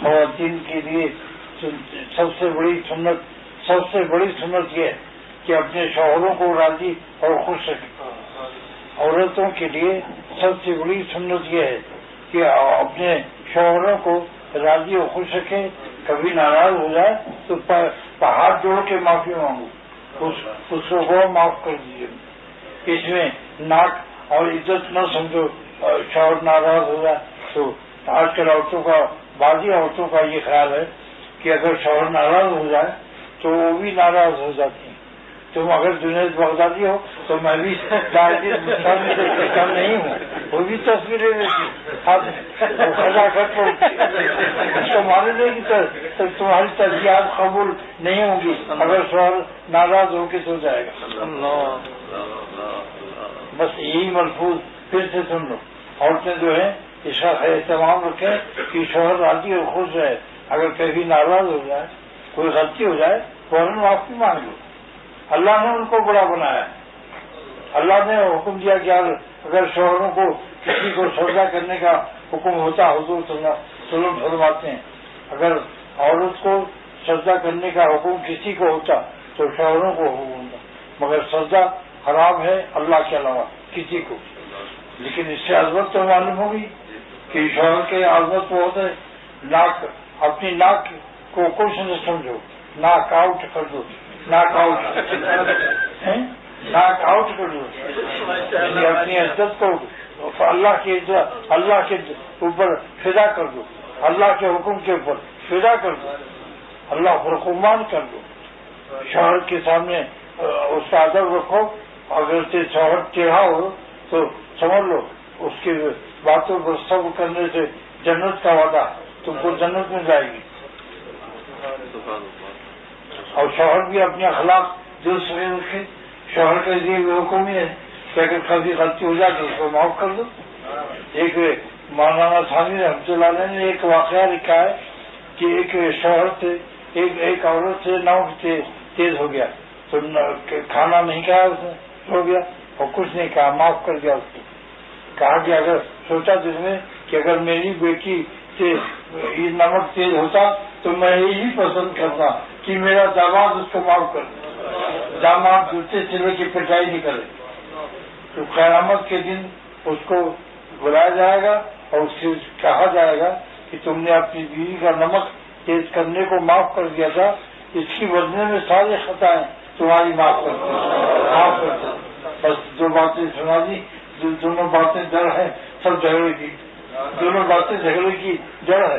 خواتین کے لیے سب سے بڑی سنت یہ ہے کہ اپنے شوہروں کو راضی اور خوش رکھیں. عورتوں کے لیے سب سے بڑی سنت یہ ہے کہ اپنے شوہروں کو راضی اور خوش رکھیں. کبھی ناراض ہو جائے تو ہاتھ جوڑ کے معافی مانگو، اس کو معاف کر دیجیے. اس میں ناک اور عزت نہ سمجھو. شوہر ناراض ہو جائے تو آج کل بعضی عورتوں کا یہ خیال ہے کہ اگر شوہر ناراض ہو جائے تو وہ بھی ناراض ہو جاتی ہیں. تم اگر جنید بغدادی ہو تو میں بھی کم نہیں ہوں، وہ بھی تصویریں تو مان لے گی تو تمہاری تجزیات قبول نہیں ہوں گی اگر شوہر ناراض ہو کے سو جائے گا. بس یہی ملفوظ پھر سے سن لو. عورتیں جو ہیں اس کا اہتمام رکھیں کہ شوہر راضی اور خوش رہے. اگر کبھی ناراض ہو جائے، کوئی غلطی ہو جائے، فوراً معافی مانگ لو. اللہ نے ان کو بڑا بنایا. اللہ نے حکم دیا کہ اگر شوہروں کو کسی کو سجدہ کرنے کا حکم ہوتا، حضور صلی اللہ علیہ وسلم فرماتے ہیں اگر عورت کو سجدہ کرنے کا حکم کسی کو ہوتا تو شوہروں کو حکم ہوتا، مگر سجدہ حرام ہے اللہ کے علاوہ کسی کو. لیکن اس سے عظمت تو معلوم ہوگی کہ شوہر کے عظمت بہت ہے. اپنی ناک کو کچھ نہ سمجھو، ناک آؤٹ کر دو، ناک آؤٹ کر دو. یعنی اپنی عزت کو اللہ کے اوپر فدا کر دو، اللہ کے حکم کے اوپر فدا کر دو، اللہ پر قربان کر دو. شوہر کے سامنے اس کا ادب رکھو. اگر شوہر ٹیڑھا ہو تو سمجھ لو اس کی باتوں پر صبر کرنے سے جنت کا وعدہ تم کو جنت میں جائے گی. اور شوہر بھی اپنے اخلاق درست رکھے. شوہر کا یہ حکم ہی ہے کہ اگر کبھی غلطی ہو جائے تو اس کو معاف کر دو. ایک مولانا ثانی رحمۃ اللہ علیہ نے ایک واقعہ لکھا ہے کہ ایک شوہر سے ایک عورت سے ناک تیز ہو گیا تو کھانا نہیں کھایا اس نے، ہو گیا اور کچھ نہیں کہا، معاف کر دیا. اس کو کہا کہ اگر سوچا دل میں کہ اگر میری بیٹی سے یہ نمک تیز ہوتا تو میں یہی پسند کرتا کہ میرا داماد اس کو معاف کر دے، داماد جوتے سلے کی پٹائی نہیں کرے. تو قیامت کے دن اس کو بلایا جائے گا اور اس سے کہا جائے گا کہ تم نے اپنی بیوی کا نمک تیز کرنے کو معاف کر دیا تھا، اس کی بدلے میں ساری خطائیں تمہاری معاف کرتے. بس دو باتیں سنا دی، دونوں باتیں جڑ ہے سب جھگڑے کی، دونوں باتیں جھگڑے کی جڑ ہے.